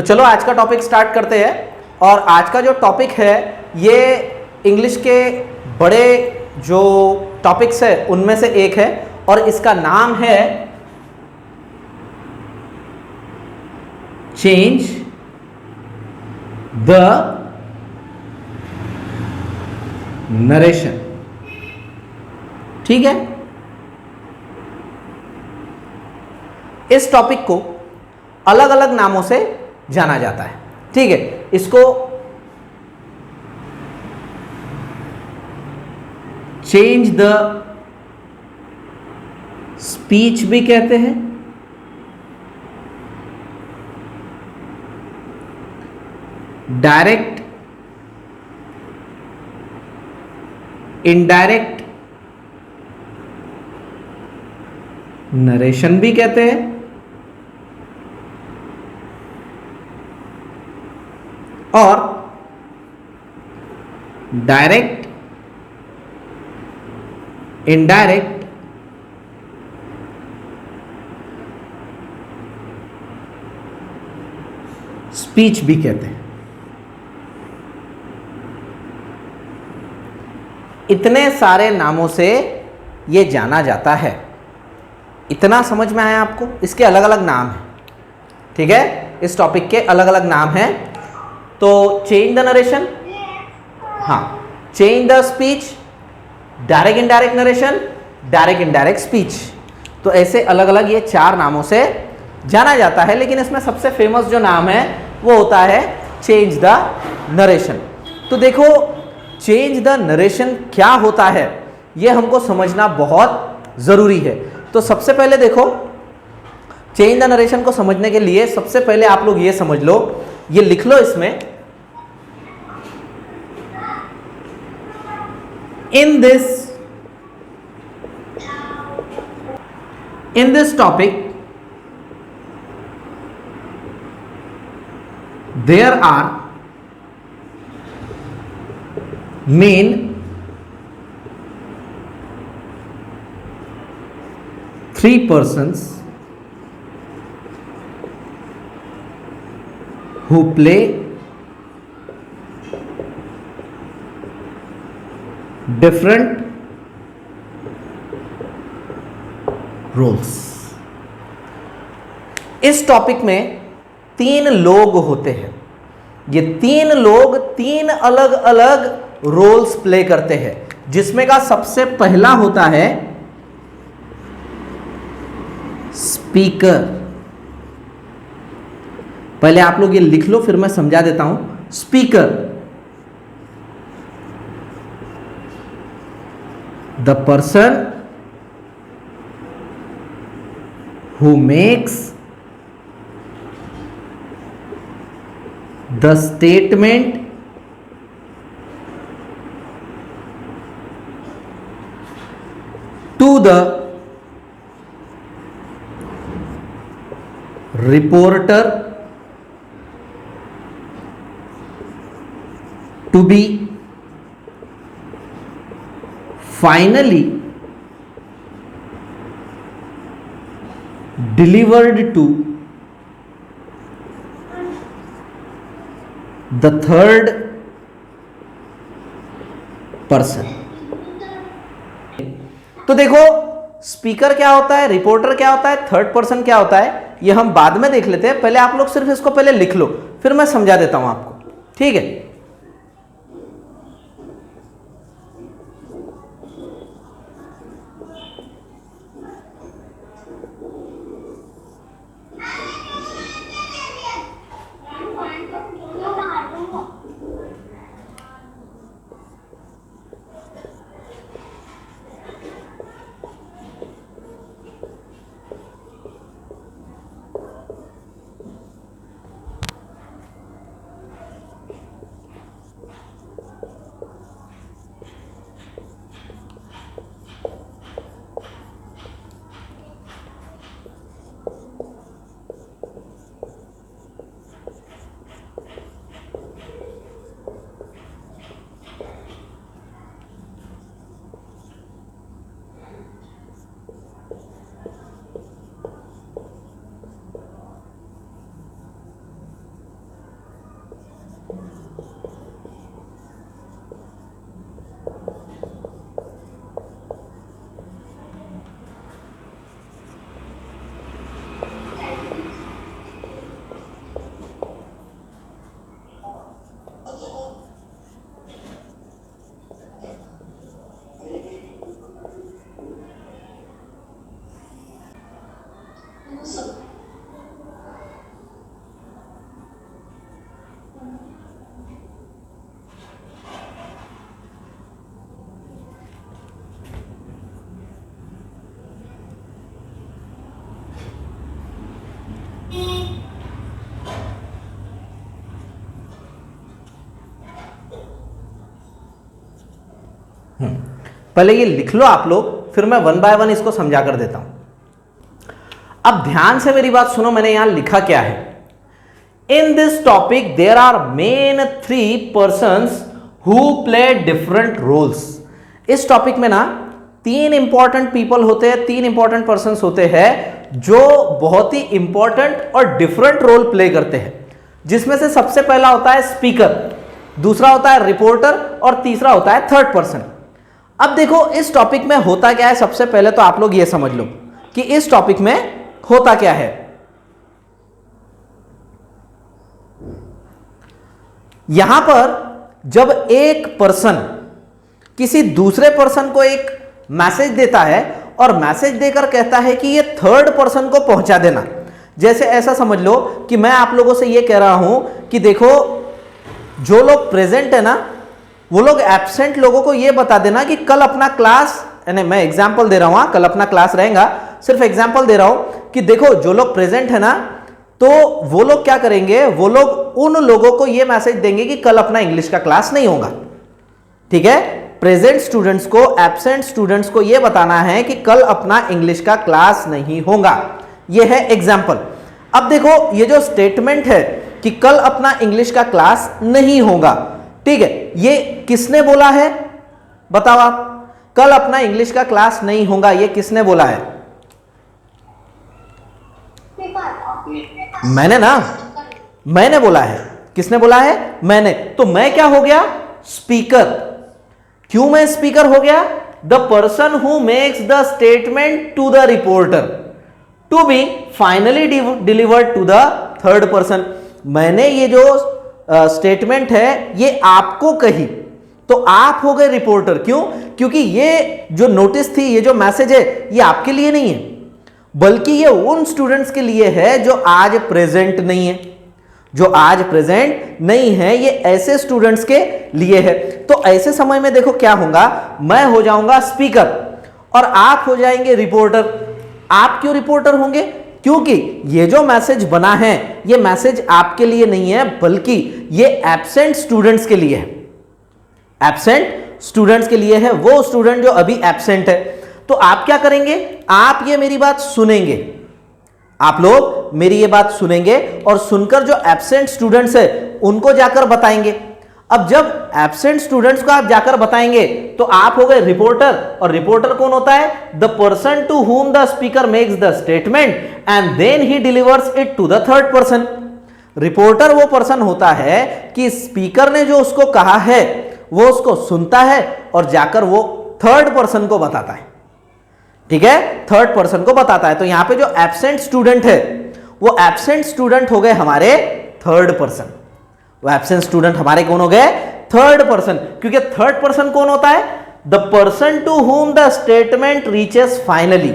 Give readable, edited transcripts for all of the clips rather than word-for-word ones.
तो चलो आज का टॉपिक स्टार्ट करते हैं। और आज का जो टॉपिक है ये इंग्लिश के बड़े जो टॉपिक्स है उनमें से एक है और इसका नाम है चेंज द नरेशन। ठीक है, इस टॉपिक को अलग अलग नामों से जाना जाता है। ठीक है, इसको चेंज द स्पीच भी कहते हैं, डायरेक्ट इनडायरेक्ट नरेशन भी कहते हैं, और डायरेक्ट इनडायरेक्ट स्पीच भी कहते हैं। इतने सारे नामों से ये जाना जाता है। इतना समझ में आया आपको? इसके अलग अलग नाम हैं। ठीक है, इस टॉपिक के अलग अलग नाम हैं। तो चेंज द नरेशन, हाँ, change the speech, direct indirect narration, direct indirect speech. तो ऐसे अलग अलग ये 4 नामों से जाना जाता है, लेकिन इसमें सबसे फेमस जो नाम है वो होता है चेंज द नरेशन। तो देखो, चेंज द नरेशन क्या होता है ये हमको समझना बहुत ज़रूरी है। तो सबसे पहले देखो, चेंज द नरेशन को समझने के लिए सबसे पहले आप लोग ये समझ लो, ये लिख लो इसमें, in this topic there are main 3 persons who play different roles। इस टॉपिक में 3 लोग होते हैं। ये 3 लोग 3 अलग अलग रोल्स प्ले करते हैं, जिसमें का सबसे पहला होता है स्पीकर। पहले आप लोग ये लिख लो, फिर मैं समझा देता हूं। Speaker, the person who makes the statement to the reporter to be finally delivered to the third person। तो देखो, स्पीकर क्या होता है, रिपोर्टर क्या होता है, थर्ड पर्सन क्या होता है, ये हम बाद में देख लेते हैं। पहले आप लोग सिर्फ इसको पहले लिख लो, फिर मैं समझा देता हूं आपको। ठीक है, पहले ये लिख लो आप लोग, फिर मैं वन बाय वन इसको समझा कर देता हूं। अब ध्यान से मेरी बात सुनो, मैंने यहां लिखा क्या है। In this topic there are main 3 persons who play different roles. इस टॉपिक में ना 3 इंपॉर्टेंट पीपल होते हैं, 3 इंपॉर्टेंट पर्संस होते हैं जो बहुत ही इंपॉर्टेंट और डिफरेंट रोल प्ले करते हैं, जिसमें से सबसे पहला होता है स्पीकर, दूसरा होता है रिपोर्टर और तीसरा होता है थर्ड पर्सन। अब देखो इस टॉपिक में होता क्या है, सबसे पहले तो आप लोग ये समझ लो कि इस टॉपिक में होता क्या है। यहां पर जब एक पर्सन किसी दूसरे पर्सन को एक मैसेज देता है और मैसेज देकर कहता है कि ये थर्ड पर्सन को पहुंचा देना, जैसे ऐसा समझ लो कि मैं आप लोगों से ये कह रहा हूं कि देखो जो लोग प्रेजेंट है ना, वो लोग एब्सेंट लोगों को ये बता देना कि कल अपना क्लास, यानी मैं एग्जाम्पल दे रहा हूं, कल अपना क्लास रहेगा, सिर्फ एग्जाम्पल दे रहा हूं कि देखो जो लोग प्रेजेंट है ना, तो वो लोग क्या करेंगे, वो लोग उन लोगों को ये मैसेज देंगे कि कल अपना इंग्लिश का क्लास नहीं होगा। ठीक है, प्रेजेंट स्टूडेंट्स को एब्सेंट स्टूडेंट्स को यह बताना है कि कल अपना इंग्लिश का क्लास नहीं होगा। यह है एग्जाम्पल। अब देखो ये जो स्टेटमेंट है कि कल अपना इंग्लिश का क्लास नहीं होगा, ठीक है, ये किसने बोला है बताओ आप? कल अपना इंग्लिश का क्लास नहीं होगा, ये किसने बोला है? मैंने ना, मैंने बोला है। किसने बोला है? मैंने। तो मैं क्या हो गया? स्पीकर। क्यों मैं स्पीकर हो गया? The person who makes the statement to the reporter to be finally delivered to the third person. मैंने ये जो स्टेटमेंट है ये आपको कही, तो आप हो गए रिपोर्टर। क्यों? क्योंकि ये जो नोटिस थी, ये जो मैसेज है, ये आपके लिए नहीं है, बल्कि ये उन स्टूडेंट्स के लिए है जो आज प्रेजेंट नहीं है। जो आज प्रेजेंट नहीं है, ये ऐसे स्टूडेंट्स के लिए है। तो ऐसे समय में देखो क्या होगा, मैं हो जाऊंगा स्पीकर और आप हो जाएंगे रिपोर्टर। आप क्यों रिपोर्टर होंगे? क्योंकि ये जो मैसेज बना है, ये मैसेज आपके लिए नहीं है, बल्कि ये एब्सेंट स्टूडेंट्स के लिए है। एब्सेंट स्टूडेंट्स के लिए है, वो स्टूडेंट जो अभी एब्सेंट है। तो आप क्या करेंगे? आप ये मेरी बात सुनेंगे, आप लोग मेरी ये बात सुनेंगे और सुनकर जो एब्सेंट स्टूडेंट्स है उनको जाकर बताएंगे। अब जब एब्सेंट स्टूडेंट्स को आप जाकर बताएंगे तो आप हो गए रिपोर्टर। और रिपोर्टर कौन होता है? The person to whom the speaker makes the statement and then he delivers it to the third person. Reporter वो पर्सन होता है कि स्पीकर ने जो उसको कहा है वो उसको सुनता है और जाकर वो थर्ड पर्सन को बताता है। ठीक है, थर्ड पर्सन को बताता है। तो यहां पे जो एब्सेंट स्टूडेंट है वो एब्सेंट स्टूडेंट हो गए हमारे थर्ड पर्सन। वो एब्सेंट स्टूडेंट हमारे कौन हो गए? Third person. क्योंकि थर्ड पर्सन कौन होता है? The person to whom the statement reaches finally.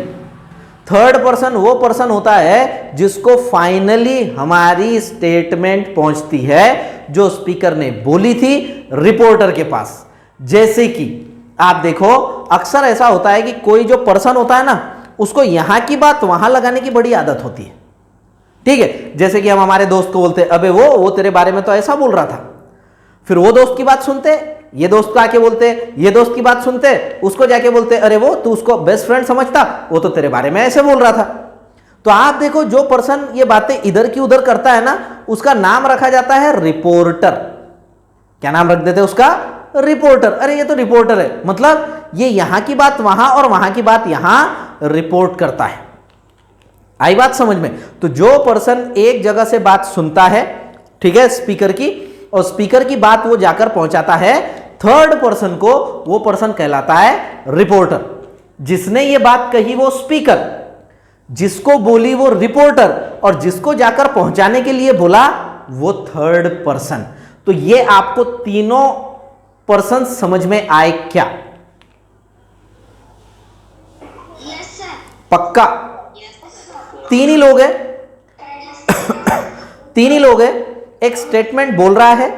Third person वो पर्सन होता है जिसको फाइनली हमारी स्टेटमेंट पहुंचती है, जो स्पीकर ने बोली थी रिपोर्टर के पास। जैसे कि आप देखो, अक्सर ऐसा होता है कि कोई जो पर्सन होता है ना, उसको यहां की बात वहां लगाने की बड़ी आदत होती है। ठीक है, जैसे कि हम हमारे दोस्त को बोलते, अबे वो तेरे बारे में तो ऐसा बोल रहा था। फिर वो दोस्त की बात सुनते, ये दोस्त को आके बोलते, ये दोस्त की बात सुनते, उसको जाके बोलते, अरे वो तू उसको बेस्ट फ्रेंड समझता, वो तो तेरे बारे में ऐसे बोल रहा था। तो आप देखो, जो पर्सन ये बातें इधर की उधर करता है ना, उसका नाम रखा जाता है रिपोर्टर। क्या नाम रख देते उसका? रिपोर्टर। अरे ये तो रिपोर्टर है, मतलब ये यहां की बात वहां और वहां की बात यहां रिपोर्ट करता है। आई बात समझ में? तो जो पर्सन एक जगह से बात सुनता है, ठीक है, स्पीकर की, और स्पीकर की बात वो जाकर पहुंचाता है थर्ड पर्सन को, वो पर्सन कहलाता है रिपोर्टर। जिसने ये बात कही वो स्पीकर, जिसको बोली वो रिपोर्टर, और जिसको जाकर पहुंचाने के लिए बोला वो थर्ड पर्सन। तो ये आपको तीनों पर्सन समझ में आए क्या? पक्का? तीन ही लोग हैं, तीन ही लोग हैं। एक स्टेटमेंट बोल रहा है,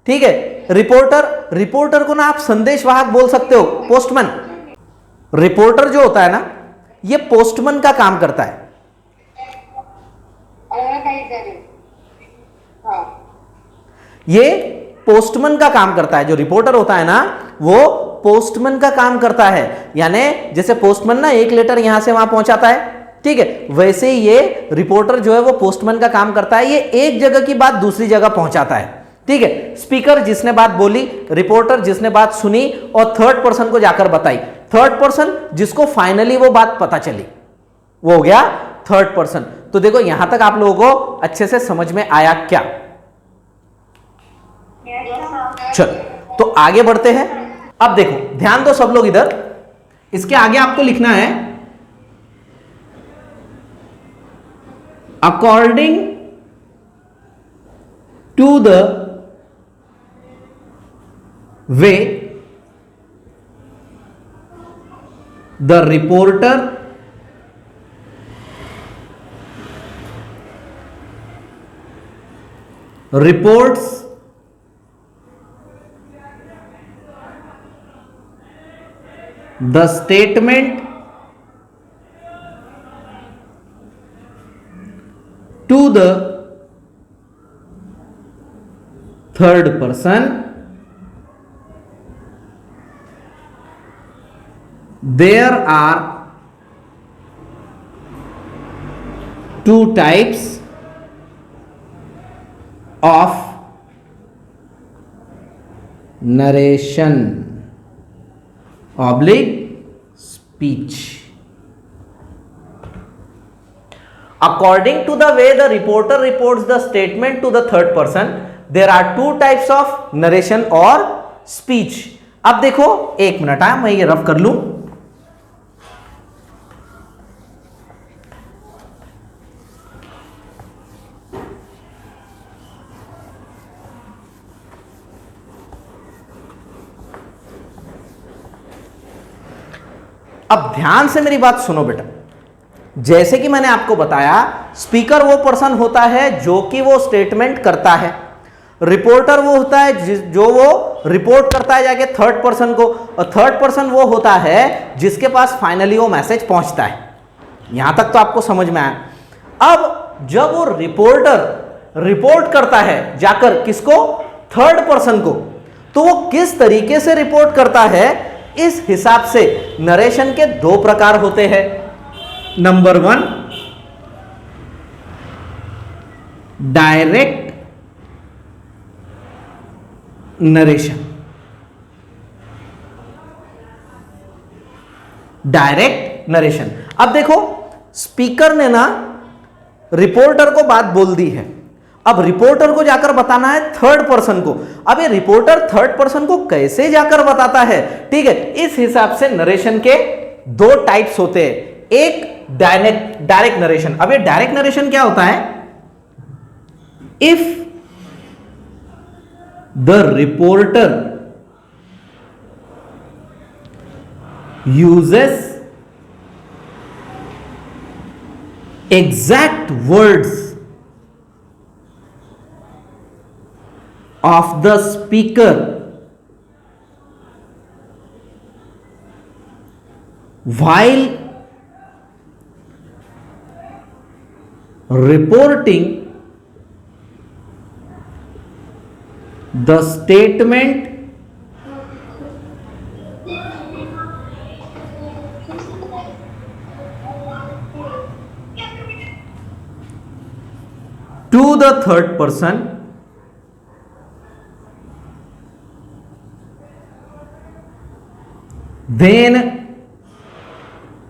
ठीक है, रिपोर्टर को ना आप संदेशवाहक बोल सकते हो, पोस्टमैन। रिपोर्टर जो होता है ना, ये पोस्टमैन का काम करता है। ये पोस्टमैन का काम करता है। जो रिपोर्टर होता है ना, वो पोस्टमैन का काम करता है। यानी जैसे पोस्टमैन ना एक लेटर यहां से वहां पहुंचाता है, ठीक है, वैसे ही ये रिपोर्टर जो है वो पोस्टमैन का काम करता है, ये एक जगह की बात दूसरी जगह पहुंचाता है, ठीक है। स्पीकर जिसने बात बोली, रिपोर्टर जिसने बात सुनी और थर्ड पर्सन को जाकर बताई, थर्ड पर्सन जिसको फाइनली वो बात पता चली, वो हो गया थर्ड पर्सन। तो देखो यहां तक आप लोगों को अच्छे से समझ में आया क्या? चलो तो आगे बढ़ते हैं। अब देखो ध्यान दो सब लोग इधर, इसके आगे आपको लिखना है according to the way the reporter reports the statement to the third person, there are two types of narration oblique speech. According to the way the reporter reports the statement to the third person, there are two types of narration or speech. अब देखो एक minute मैं ये rough कर लूं। अब ध्यान से मेरी बात सुनो बेटा, जैसे कि मैंने आपको बताया स्पीकर वो पर्सन होता है जो कि वो स्टेटमेंट करता है, रिपोर्टर वो होता है जो वो रिपोर्ट करता है जाके थर्ड पर्सन को, और थर्ड पर्सन वो होता है जिसके पास फाइनली वो मैसेज पहुंचता है। यहां तक तो आपको समझ में आया। अब जब वो रिपोर्टर रिपोर्ट करता है जाकर किसको, थर्ड पर्सन को, तो वो किस तरीके से रिपोर्ट करता है, इस हिसाब से नरेशन के दो प्रकार होते हैं। Number 1 direct narration. Direct narration, अब देखो स्पीकर ने ना रिपोर्टर को बात बोल दी है, अब रिपोर्टर को जाकर बताना है थर्ड पर्सन को। अब ये रिपोर्टर थर्ड पर्सन को कैसे जाकर बताता है, ठीक है, इस हिसाब से नरेशन के दो टाइप्स होते हैं। एक डायरेक्ट नरेशन। अब ये डायरेक्ट नरेशन क्या होता है, if the reporter uses exact words of the speaker while reporting the statement to the third person, then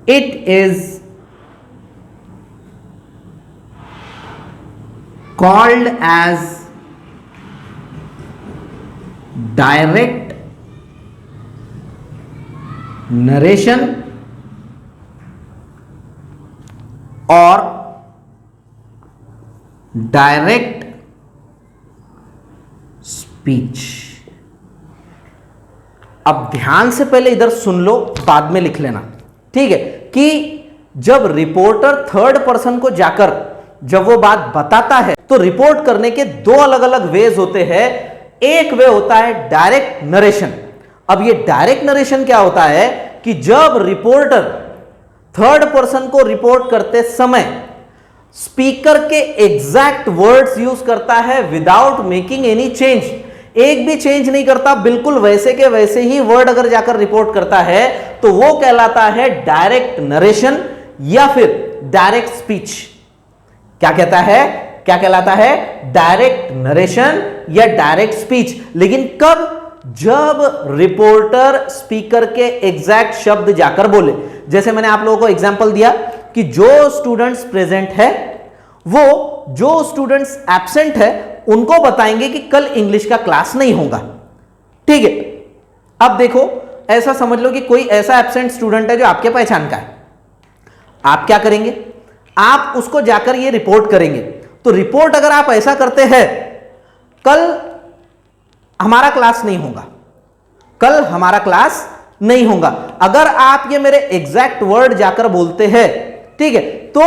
it is called as direct narration or direct speech. अब ध्यान से पहले इधर सुन लो, बाद में लिख लेना, ठीक है, कि जब रिपोर्टर थर्ड पर्सन को जाकर जब वो बात बताता है तो रिपोर्ट करने के दो अलग अलग वेज होते हैं। एक वे होता है डायरेक्ट नरेशन। अब ये डायरेक्ट नरेशन क्या होता है कि जब रिपोर्टर थर्ड पर्सन को रिपोर्ट करते समय स्पीकर के एग्जैक्ट वर्ड्स यूज करता है विदाउट मेकिंग एनी चेंज। एक भी चेंज नहीं करता, बिल्कुल वैसे के वैसे ही वर्ड अगर जाकर रिपोर्ट करता है तो वो कहलाता है डायरेक्ट नरेशन या फिर डायरेक्ट स्पीच। क्या कहता है, क्या कहलाता है? डायरेक्ट नरेशन या डायरेक्ट स्पीच। लेकिन कब? जब रिपोर्टर स्पीकर के एग्जैक्ट शब्द जाकर बोले। जैसे मैंने आप लोगों को एग्जांपल दिया कि जो स्टूडेंट्स प्रेजेंट है वो जो स्टूडेंट्स एब्सेंट है उनको बताएंगे कि कल इंग्लिश का क्लास नहीं होगा। ठीक है, अब देखो ऐसा समझ लो कि कोई ऐसा एब्सेंट स्टूडेंट है जो आपके पहचान का है। आप क्या करेंगे? आप उसको जाकर ये रिपोर्ट करेंगे। तो रिपोर्ट अगर आप ऐसा करते हैं, कल हमारा क्लास नहीं होगा, कल हमारा क्लास नहीं होगा, अगर आप ये मेरे एग्जैक्ट वर्ड जाकर बोलते हैं, ठीक है, तो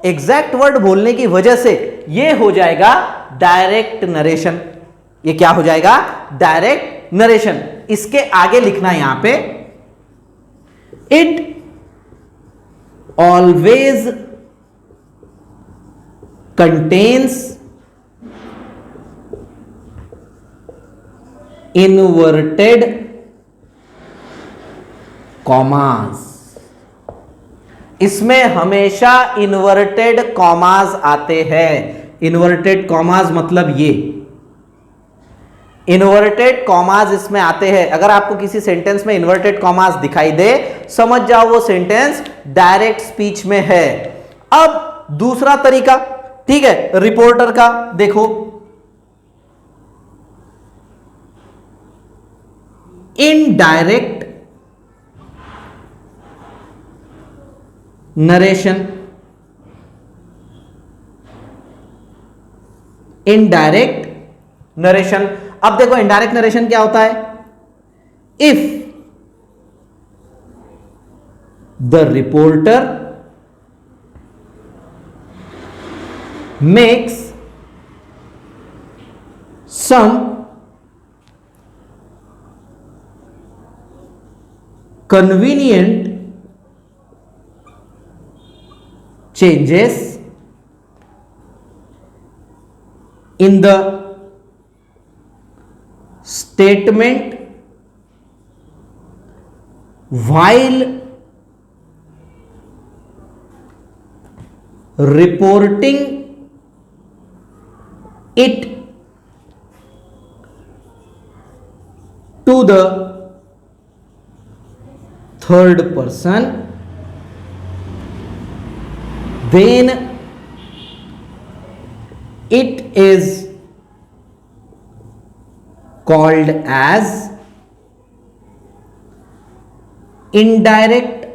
एग्जैक्ट वर्ड बोलने की वजह से ये हो जाएगा डायरेक्ट नरेशन। ये क्या हो जाएगा? Direct narration. इसके आगे लिखना है यहां पे, it always contains inverted commas. इसमें हमेशा इन्वर्टेड कॉमास आते हैं। इन्वर्टेड कॉमास मतलब ये इन्वर्टेड कॉमास इसमें आते हैं। अगर आपको किसी सेंटेंस में इन्वर्टेड कॉमास दिखाई दे, समझ जाओ वो सेंटेंस डायरेक्ट स्पीच में है। अब दूसरा तरीका, ठीक है, रिपोर्टर का देखो, इनडायरेक्ट नरेशन। Indirect narration. अब देखो इनडायरेक्ट नरेशन क्या होता है? If the reporter makes some convenient changes in the statement while reporting it to the third person, then it is called as indirect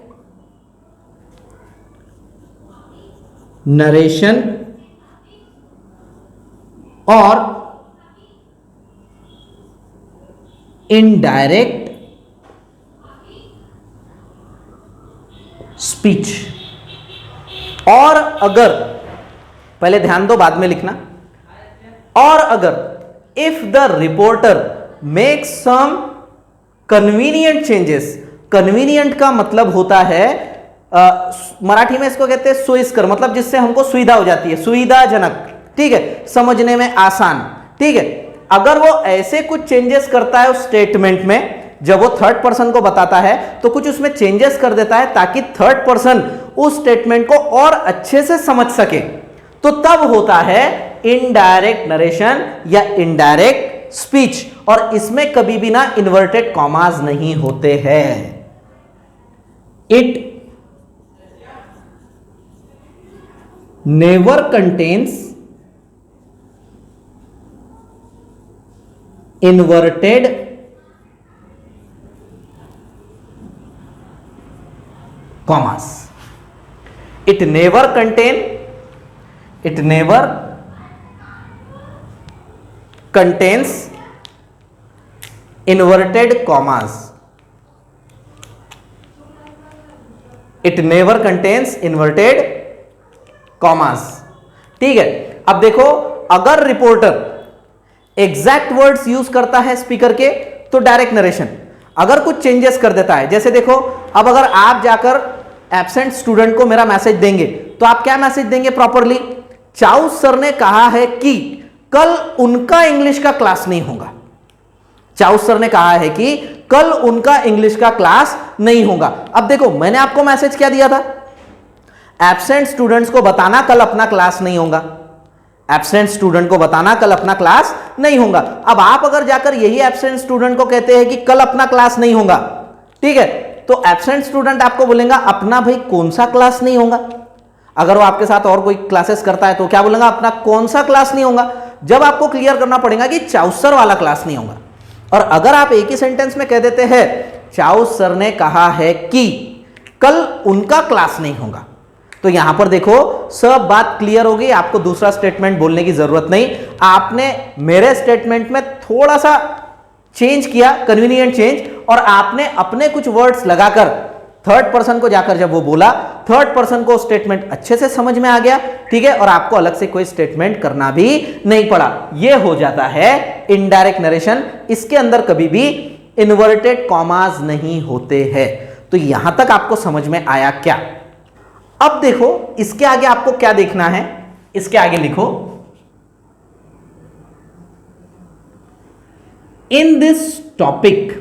narration or indirect speech. और अगर, पहले ध्यान दो बाद में लिखना, और अगर if the reporter makes some convenient changes. Convenient का मतलब होता है मराठी में इसको कहते हैं सोयस्कर, मतलब जिससे हमको सुविधा हो जाती है, सुविधाजनक, ठीक है, समझने में आसान, ठीक है। अगर वो ऐसे कुछ चेंजेस करता है उस स्टेटमेंट में, जब वो थर्ड पर्सन को बताता है तो कुछ उसमें चेंजेस कर देता है ताकि थर्ड पर्सन उस स्टेटमेंट को और अच्छे से समझ सके, तो तब होता है इनडायरेक्ट नरेशन या इनडायरेक्ट स्पीच। और इसमें कभी भी ना इन्वर्टेड कॉमास नहीं होते हैं। It never contains inverted commas. It never contains inverted commas. It never contains inverted commas. ठीक है। अब देखो, अगर रिपोर्टर एग्जैक्ट वर्ड्स यूज करता है स्पीकर के तो डायरेक्ट नरेशन। अगर कुछ चेंजेस कर देता है, जैसे देखो, अब अगर आप जाकर एब्सेंट स्टूडेंट को मेरा मैसेज देंगे तो आप क्या मैसेज देंगे प्रॉपरली? चाउ सर ने कहा है कि कल उनका इंग्लिश का क्लास नहीं होगा। चाउस सर ने कहा है कि कल उनका इंग्लिश का क्लास नहीं होगा। अब देखो मैंने आपको मैसेज क्या दिया था, एब्सेंट स्टूडेंट्स को बताना कल अपना क्लास नहीं होगा, एब्सेंट स्टूडेंट को बताना कल अपना क्लास नहीं होगा। अब आप अगर जाकर यही एब्सेंट स्टूडेंट को कहते हैं कि कल अपना क्लास नहीं होगा, ठीक है, तो एब्सेंट स्टूडेंट आपको बोलेगा अपना भाई कौन सा क्लास नहीं होगा। अगर वो आपके साथ और कोई क्लासेस करता है तो क्या बोलेगा, अपना कौन सा क्लास नहीं होगा। जब आपको क्लियर करना पड़ेगा कि चाउस सर वाला क्लास नहीं होगा। और अगर आप एक ही सेंटेंस में कह देते हैं चाउस सर ने कहा है कि कल उनका क्लास नहीं होगा, तो यहां पर देखो सब बात क्लियर हो गई, आपको दूसरा स्टेटमेंट बोलने की जरूरत नहीं। आपने मेरे स्टेटमेंट में थोड़ा सा चेंज किया, कन्वीनियंट चेंज, और आपने अपने कुछ वर्ड्स लगाकर थर्ड पर्सन को जाकर जब वो बोला, थर्ड पर्सन को स्टेटमेंट अच्छे से समझ में आ गया, ठीक है, और आपको अलग से कोई स्टेटमेंट करना भी नहीं पड़ा। ये हो जाता है इनडायरेक्ट नरेशन। इसके अंदर कभी भी इन्वर्टेड कॉमास नहीं होते हैं। तो यहां तक आपको समझ में आया क्या? अब देखो इसके आगे आपको क्या देखना है, इसके आगे लिखो, इन this topic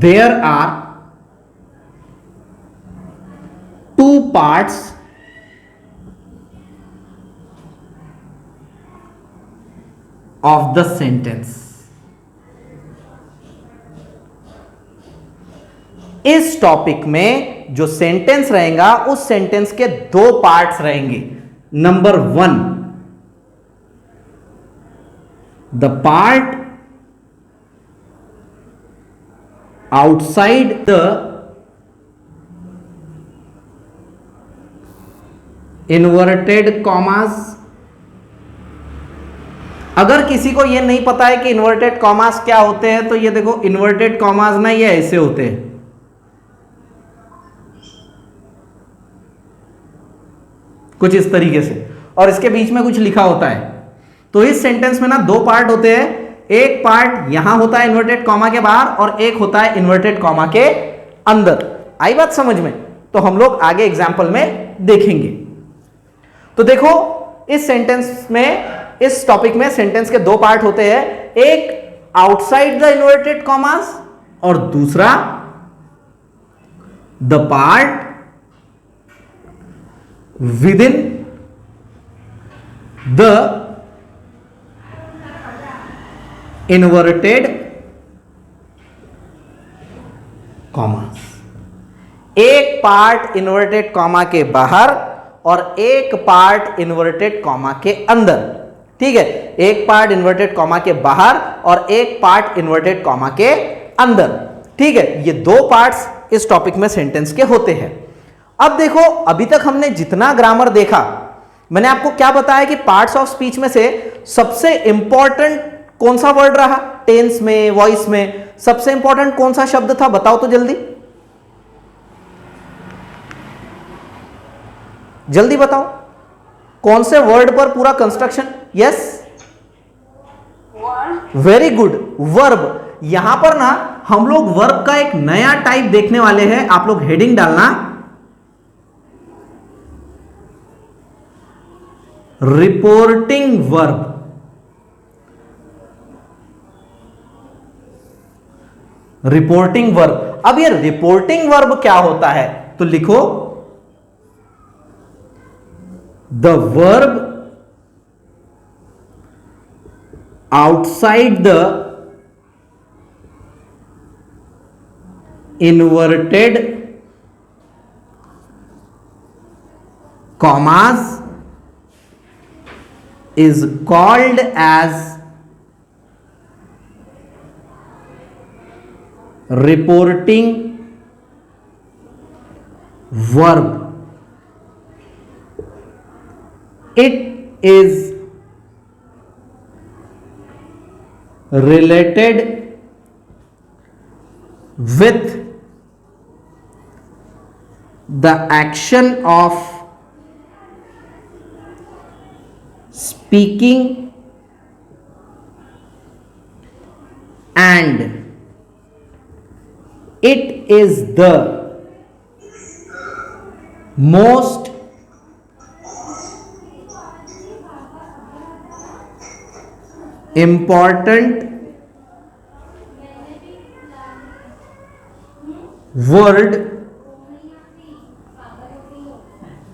there are two parts of the sentence। इस टॉपिक में जो सेंटेंस रहेगा उस सेंटेंस के दो पार्ट्स रहेंगे। Number 1, the part outside the inverted commas। अगर किसी को यह नहीं पता है कि इन्वर्टेड कॉमास क्या होते हैं, तो ये देखो इन्वर्टेड कॉमास ना ये ऐसे होते हैं, कुछ इस तरीके से, और इसके बीच में कुछ लिखा होता है। तो इस सेंटेंस में ना दो पार्ट होते हैं, एक पार्ट यहां होता है इन्वर्टेड कॉमा के बाहर और एक होता है इन्वर्टेड कॉमा के अंदर। आई बात समझ में? तो हम लोग आगे एग्जाम्पल में देखेंगे। तो देखो इस सेंटेंस में, इस टॉपिक में सेंटेंस के दो पार्ट होते हैं, एक आउटसाइड द इन्वर्टेड कॉमास और दूसरा the part with in the inverted commas. एक पार्ट इन्वर्टेड कॉमा के बाहर और एक पार्ट इन्वर्टेड कॉमा के अंदर, ठीक है, एक पार्ट इन्वर्टेड कॉमा के बाहर और एक पार्ट इन्वर्टेड कॉमा के अंदर, ठीक है। ये दो पार्ट्स इस टॉपिक में सेंटेंस के होते हैं। अब देखो अभी तक हमने जितना ग्रामर देखा, मैंने आपको क्या बताया कि पार्ट्स ऑफ स्पीच में से सबसे इंपॉर्टेंट कौन सा वर्ड रहा, टेंस में, वॉइस में सबसे इंपॉर्टेंट कौन सा शब्द था, बताओ तो जल्दी, जल्दी बताओ, कौन से वर्ड पर पूरा construction? Yes, very good, verb. यहां पर ना हम लोग वर्ब का एक नया टाइप देखने वाले हैं। आप लोग हेडिंग डालना, रिपोर्टिंग वर्ब। Reporting verb. अब ये रिपोर्टिंग वर्ब क्या होता है, तो लिखो the verb outside the inverted commas is called as reporting verb. It is related with the action of speaking and it is the most important word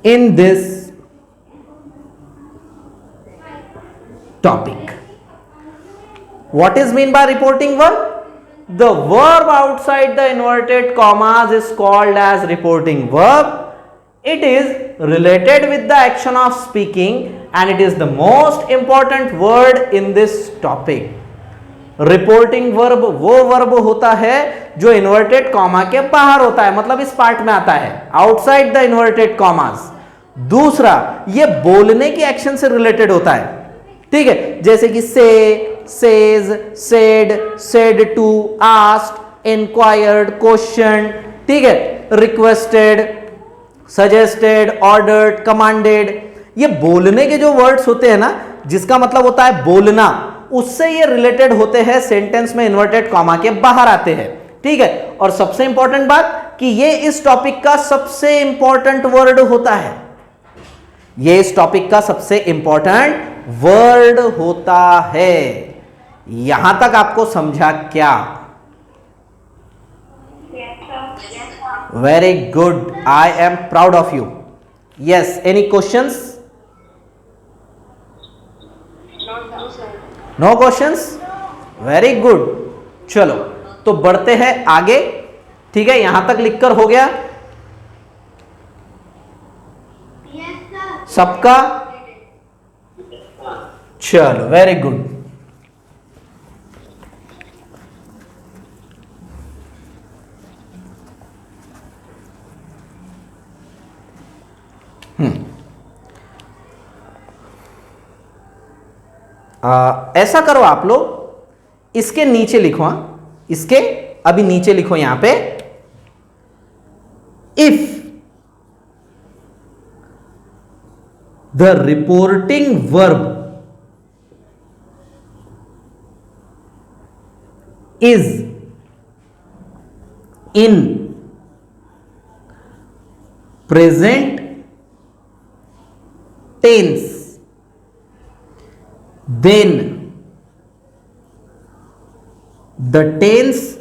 in this topic. What is mean by reporting verb? The verb outside the inverted commas is called as reporting verb. It is related with the action of speaking and it is the most important word in this topic. Reporting verb वो verb होता है जो inverted comma के बाहर होता है, मतलब इस पार्ट में आता है, आउटसाइड द इन्वर्टेड कॉमास। दूसरा, ये बोलने की एक्शन से रिलेटेड होता है, ठीक है, जैसे कि say, says, said, said to, asked, inquired, question, ठीक है, रिक्वेस्टेड, सजेस्टेड, ऑर्डर्ड, कमांडेड। ये बोलने के जो वर्ड्स होते हैं ना, जिसका मतलब होता है बोलना, उससे ये रिलेटेड होते हैं, सेंटेंस में इन्वर्टेड कॉमा के बाहर आते हैं, ठीक है। और सबसे इंपॉर्टेंट बात कि ये इस टॉपिक का सबसे इंपॉर्टेंट वर्ड होता है, ये इस टॉपिक का सबसे इंपॉर्टेंट वर्ड होता है। यहां तक आपको समझा क्या? Very good, I am proud of you. Yes, any questions? No questions? Very good. चलो तो बढ़ते हैं आगे, ठीक है, यहां तक लिखकर हो गया सबका? चलो वेरी गुड। ऐसा करो आप लोग, इसके नीचे लिखो, इसके अभी नीचे लिखो यहां पे, if the reporting verb is in present tense, then the tense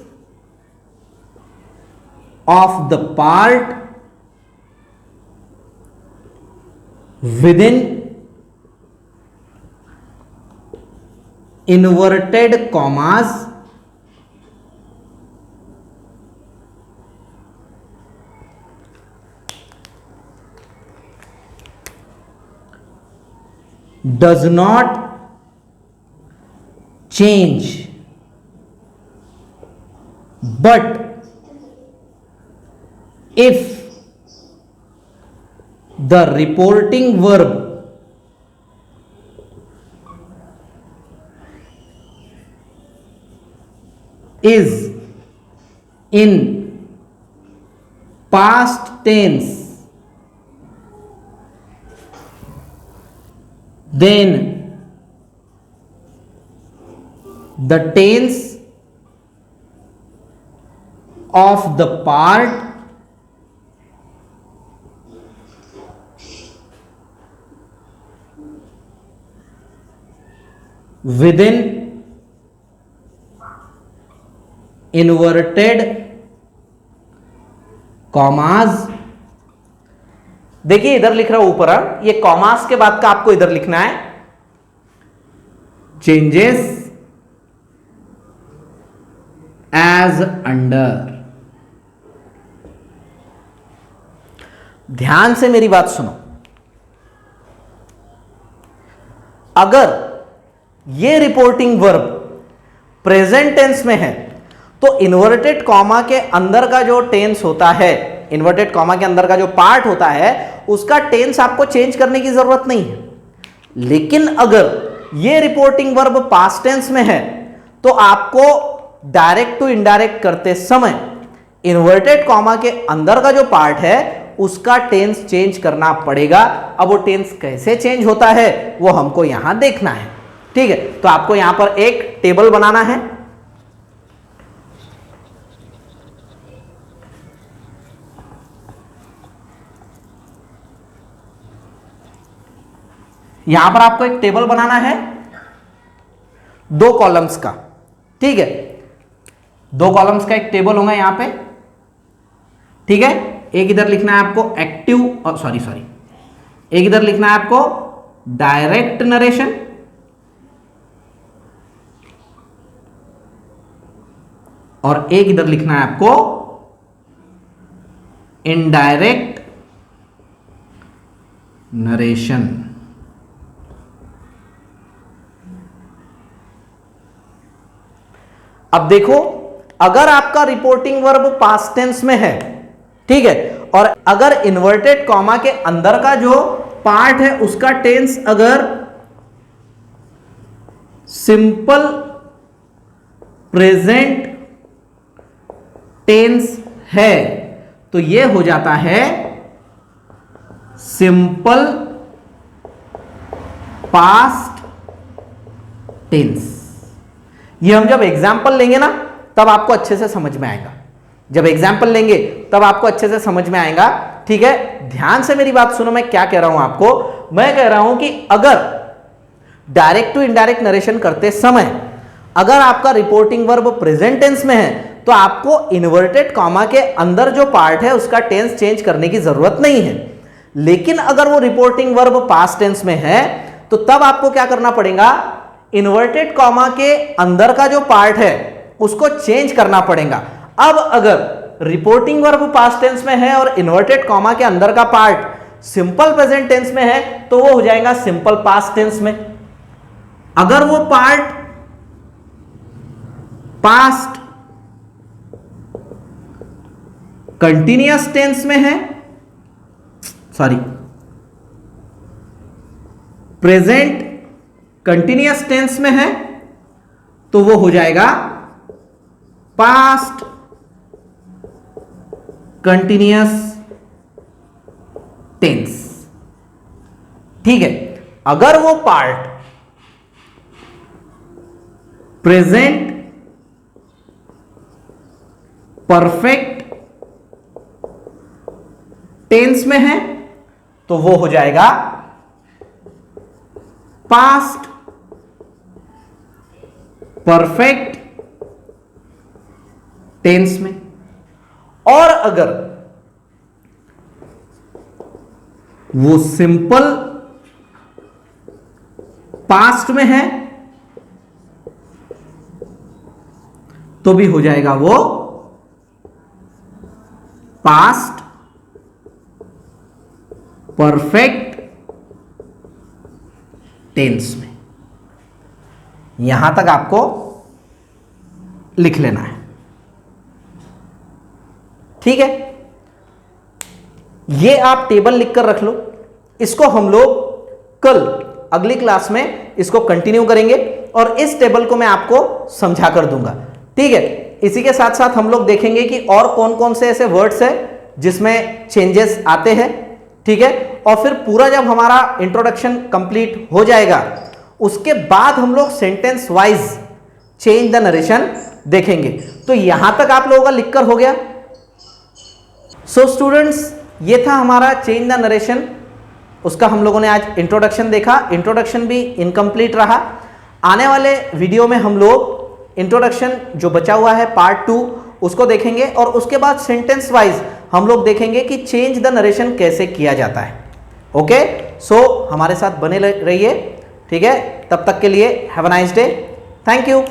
of the part within inverted commas does not change, but if the reporting verb is in past tense, then the tense of the part within inverted commas, देखिए इधर लिख रहा हूं ऊपर, ये commas के बाद का आपको इधर लिखना है, चेंजेस एज अंडर। ध्यान से मेरी बात सुनो, अगर ये रिपोर्टिंग वर्ब प्रेजेंट टेंस में है तो इन्वर्टेड कॉमा के अंदर का जो टेंस होता है, इन्वर्टेड कॉमा के अंदर का जो पार्ट होता है, उसका टेंस आपको चेंज करने की जरूरत नहीं है। लेकिन अगर ये रिपोर्टिंग वर्ब पास्ट टेंस में है तो आपको डायरेक्ट टू इनडायरेक्ट करते समय इन्वर्टेड कॉमा के अंदर का जो पार्ट है उसका टेंस चेंज करना पड़ेगा। अब वो टेंस कैसे चेंज होता है वो हमको यहां देखना है, ठीक है। तो आपको यहां पर एक टेबल बनाना है, यहां पर आपको एक टेबल बनाना है। 2 कॉलम्स का, ठीक है, 2 कॉलम्स का एक टेबल होगा यहां पे, ठीक है। एक इधर लिखना है आपको एक्टिव, सॉरी एक इधर लिखना है आपको डायरेक्ट नरेशन, और एक इधर लिखना है आपको इनडायरेक्ट नरेशन। अब देखो, अगर आपका रिपोर्टिंग वर्ब पास्ट टेंस में है, ठीक है, और अगर इन्वर्टेड कॉमा के अंदर का जो पार्ट है उसका टेंस अगर सिंपल प्रेजेंट टेंस है तो यह हो जाता है सिंपल पास्ट टेंस। ये हम जब एग्जाम्पल लेंगे ना तब आपको अच्छे से समझ में आएगा, जब एग्जाम्पल लेंगे तब आपको अच्छे से समझ में आएगा, ठीक है। ध्यान से मेरी बात सुनो, मैं क्या कह रहा हूं आपको, मैं कह रहा हूं कि अगर डायरेक्ट टू इनडायरेक्ट नरेशन करते समय अगर आपका रिपोर्टिंग वर्ब प्रेजेंट टेंस में है तो आपको इन्वर्टेड कॉमा के अंदर जो पार्ट है उसका टेंस चेंज करने की जरूरत नहीं है। लेकिन अगर वो रिपोर्टिंग वर्ब पास्ट टेंस में है तो तब आपको क्या करना पड़ेगा, इन्वर्टेड कॉमा के अंदर का जो पार्ट है उसको चेंज करना पड़ेगा। अब अगर रिपोर्टिंग वर्ब पास्ट टेंस में है और इन्वर्टेड कॉमा के अंदर का पार्ट सिंपल प्रेजेंट टेंस में है तो वो हो जाएगा सिंपल पास्ट टेंस में। अगर वो पार्ट पास्ट कंटिन्यूअस टेंस में है, प्रेजेंट कंटिन्यूअस टेंस में है तो वो हो जाएगा पास्ट कंटिन्यूअस टेंस, ठीक है। अगर वो पार्ट प्रेजेंट परफेक्ट टेंस में है तो वो हो जाएगा पास्ट परफेक्ट टेंस में। और अगर वो सिंपल पास्ट में है तो भी हो जाएगा वो पास्ट परफेक्ट टेंस में। यहां तक आपको लिख लेना है, ठीक है। ये आप टेबल लिखकर रख लो, इसको हम लोग कल अगली क्लास में इसको कंटिन्यू करेंगे और इस टेबल को मैं आपको समझा कर दूंगा, ठीक है। इसी के साथ साथ हम लोग देखेंगे कि और कौन कौन से ऐसे वर्ड्स हैं जिसमें चेंजेस आते हैं, ठीक है। और फिर पूरा जब हमारा इंट्रोडक्शन कंप्लीट हो जाएगा उसके बाद हम लोग sentence wise change the narration देखेंगे। तो यहां तक आप लोगों का लिखकर हो गया। सो स्टूडेंट्स, ये था हमारा चेंज द नरेशन, उसका हम लोगों ने आज इंट्रोडक्शन देखा। इंट्रोडक्शन भी इनकम्प्लीट रहा। आने वाले वीडियो में हम लोग इंट्रोडक्शन जो बचा हुआ है पार्ट 2 उसको देखेंगे और उसके बाद सेंटेंस वाइज हम लोग देखेंगे कि चेंज द नरेशन कैसे किया जाता है। ओके, सो हमारे साथ बने रहिए, ठीक है। तब तक के लिए have a nice day, thank you.